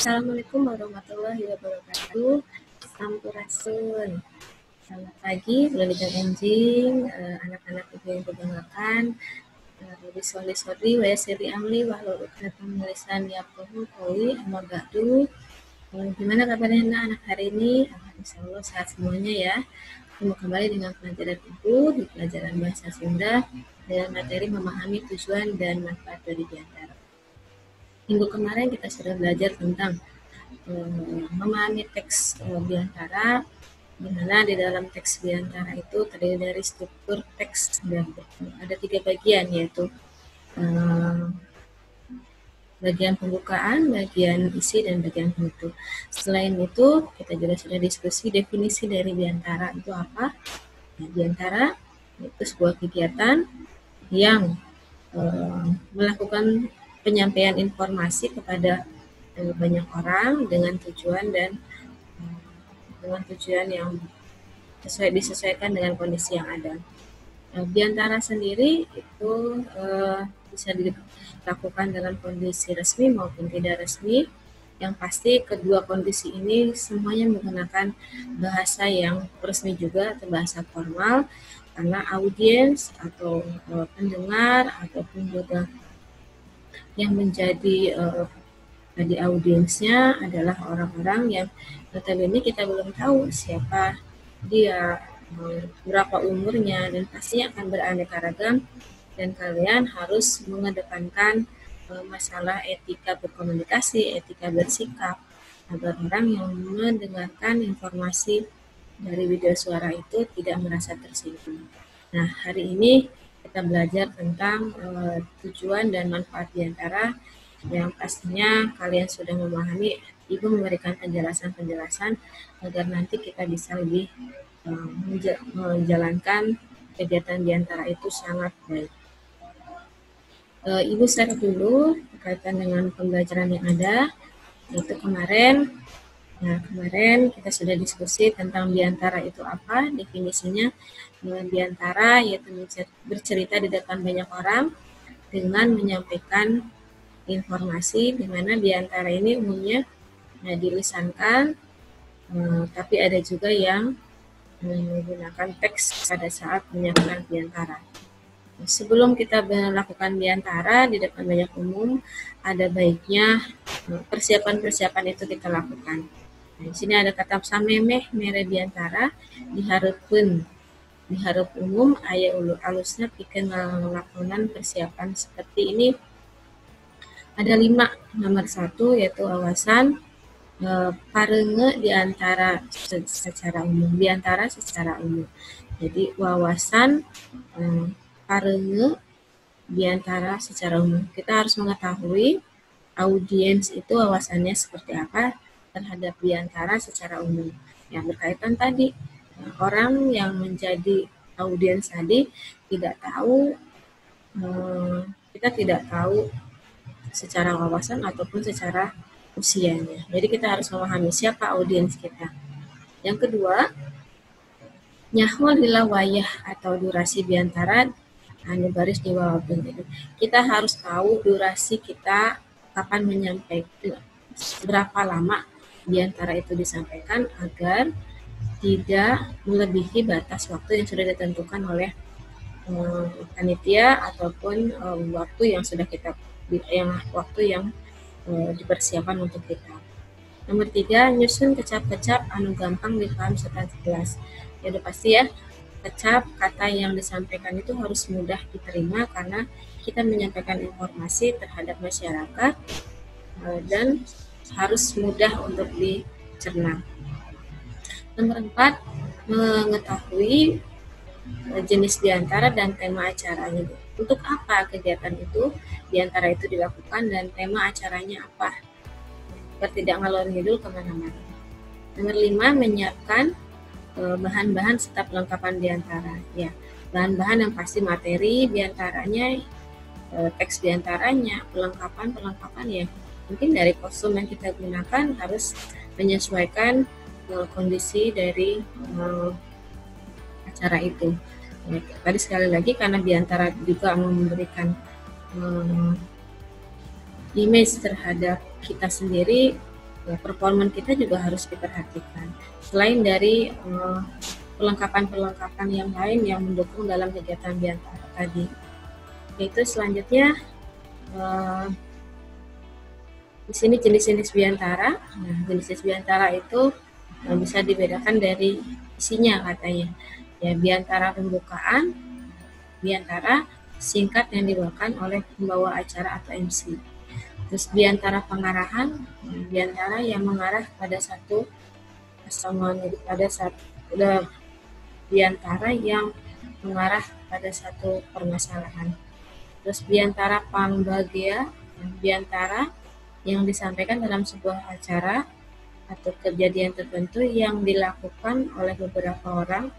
Assalamualaikum warahmatullahi wabarakatuh. Sampurasun. Selamat pagi, Lolita Enjing, anak-anak ibu yang berbanggakan, sori waya siri amli, walau ukhatam lisan yafqahu qawli, amma ba'du. Gimana kabarnya anak hari ini? Insya Allah sehat semuanya ya. Ketemu kembali dengan pelajaran ibu di pelajaran bahasa Sunda dengan materi memahami tujuan dan manfaat dari biantara. Minggu kemarin kita sudah belajar tentang memahami teks biantara, di mana di dalam teks biantara itu terdiri dari struktur teks dan ada 3 bagian, yaitu bagian pembukaan, bagian isi, dan bagian penutup. Selain itu, kita juga sudah diskusi definisi dari biantara itu apa. Nah, biantara itu sebuah kegiatan yang melakukan penyampaian informasi kepada banyak orang dengan tujuan yang disesuaikan dengan kondisi yang ada. Biantara sendiri itu bisa dilakukan dalam kondisi resmi maupun tidak resmi. Yang pasti kedua kondisi ini semuanya menggunakan bahasa yang resmi juga atau bahasa formal, karena audiens atau pendengar ataupun juga yang menjadi di audiensnya adalah orang-orang yang notabene kita belum tahu siapa dia, berapa umurnya, dan pastinya akan beraneka ragam, dan kalian harus mengedepankan masalah etika berkomunikasi, etika bersikap, agar orang yang mendengarkan informasi dari video suara itu tidak merasa tersinggung. Nah, hari ini kita belajar tentang tujuan dan manfaat biantara, yang pastinya kalian sudah memahami. Ibu memberikan penjelasan agar nanti kita bisa lebih menjalankan kegiatan biantara itu sangat baik. Ibu share dulu berkaitan dengan pembelajaran yang ada, yaitu kemarin kita sudah diskusi tentang biantara itu apa, definisinya. Biantara yaitu bercerita di depan banyak orang dengan menyampaikan informasi, di mana biantara ini umumnya dilisankan, tapi ada juga yang menggunakan teks pada saat menyampaikan biantara. Sebelum kita melakukan biantara di depan banyak umum, ada baiknya persiapan itu kita lakukan. Nah, di sini ada kata samemeh mere biantara diharap umum aya ulu alusnya pikeun ngelakonan persiapan seperti ini. Ada 5. Nomor 1 yaitu wawasan parenge diantara secara umum, biantara secara umum. Jadi wawasan parenge biantara secara umum. Kita harus mengetahui audiens itu wawasannya seperti apa terhadap biantara secara umum. Yang berkaitan tadi, orang yang menjadi audiens tadi kita tidak tahu secara wawasan ataupun secara usianya. Jadi kita harus memahami siapa audiens kita. Yang kedua, nyaho lila wayah atau durasi biantara anu baris di bawah. Kita harus tahu durasi kita kapan menyampaikan, berapa lama biantara itu disampaikan agar tidak melebihi batas waktu yang sudah ditentukan oleh panitia ataupun waktu yang dipersiapkan untuk kita. Nomor 3, nyusun kecap-kecap anu gampang dipaham serta jelas. Ya udah pasti ya, kecap kata yang disampaikan itu harus mudah diterima karena kita menyampaikan informasi terhadap masyarakat dan harus mudah untuk dicerna. Nomor 4, mengetahui jenis biantara dan tema acaranya. Untuk apa kegiatan itu, biantara itu dilakukan, dan tema acaranya apa, biar tidak ngalor ngidul kemana-mana. Nomor 5, menyiapkan bahan-bahan serta perlengkapan biantara. Ya, bahan-bahan yang pasti materi biantaranya, teks biantaranya, perlengkapan ya. Mungkin dari kostum yang kita gunakan harus menyesuaikan kondisi dari acara itu. Tadi sekali lagi, karena biantara juga memberikan image terhadap kita sendiri, ya, performa kita juga harus diperhatikan. Selain dari perlengkapan-perlengkapan yang lain yang mendukung dalam kegiatan Biantara tadi. Yaitu selanjutnya di sini jenis-jenis Biantara. Nah, jenis-jenis Biantara itu bisa dibedakan dari isinya katanya. Ya, Biantara pembukaan, Biantara singkat yang dibawakan oleh pembawa acara atau MC. Terus Biantara pengarahan, Biantara yang mengarah pada satu persamaan, pada satu Biantara yang mengarah pada satu permasalahan. Terus Biantara pangbagia, Biantara yang disampaikan dalam sebuah acara atau kejadian tertentu yang dilakukan oleh beberapa orang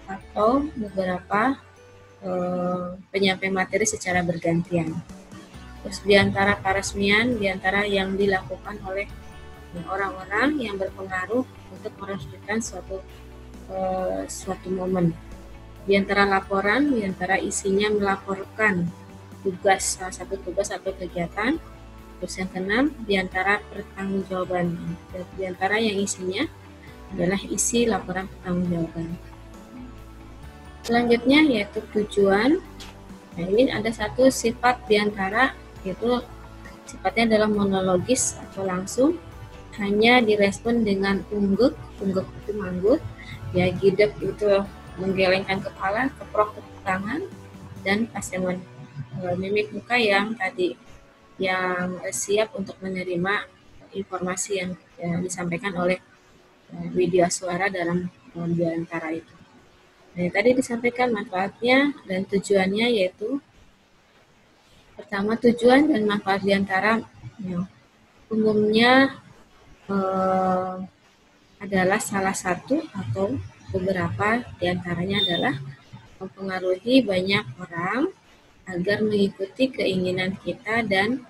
atau beberapa penyampai materi secara bergantian. Terus Biantara peresmian, Biantara yang dilakukan oleh orang-orang yang berpengaruh untuk meresmikan suatu momen. Biantara laporan, Biantara isinya melaporkan tugas, salah satu tugas atau kegiatan. Terus yang keenam, Biantara pertanggungjawaban, Biantara yang isinya adalah isi laporan pertanggungjawaban. Selanjutnya yaitu tujuan. Nah, ini ada satu sifat Biantara, yaitu sifatnya adalah monologis atau langsung, hanya direspon dengan ungguk itu manggut, ya, gidep itu menggelengkan kepala, keprok tepuk tangan, dan paseman mimik muka yang tadi yang siap untuk menerima informasi yang disampaikan oleh video suara dalam Biantara itu. Nah, tadi disampaikan manfaatnya dan tujuannya, yaitu pertama tujuan dan manfaat Biantara ya, umumnya adalah salah satu atau beberapa diantaranya adalah mempengaruhi banyak orang agar mengikuti keinginan kita dan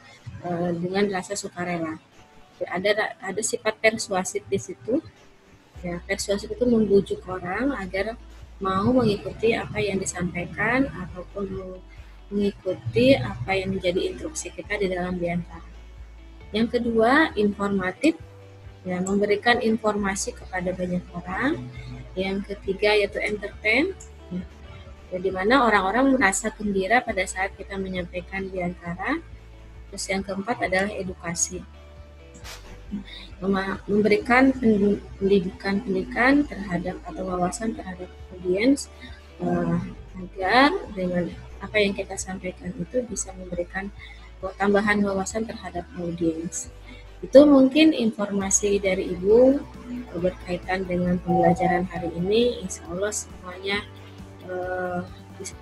dengan rasa sukarela. Ada sifat persuasif di situ. Ya, persuasif itu membujuk orang agar mau mengikuti apa yang disampaikan ataupun mengikuti apa yang menjadi instruksi kita di dalam Biantara. Yang kedua, informatif, ya, memberikan informasi kepada banyak orang. Yang ketiga yaitu entertain, ya, di mana orang-orang merasa gembira pada saat kita menyampaikan Biantara. Terus yang keempat adalah edukasi, memberikan pendidikan terhadap atau wawasan terhadap audiens agar dengan apa yang kita sampaikan itu bisa memberikan tambahan wawasan terhadap audiens. Itu mungkin informasi dari Ibu berkaitan dengan pembelajaran hari ini. Insya Allah semuanya bisa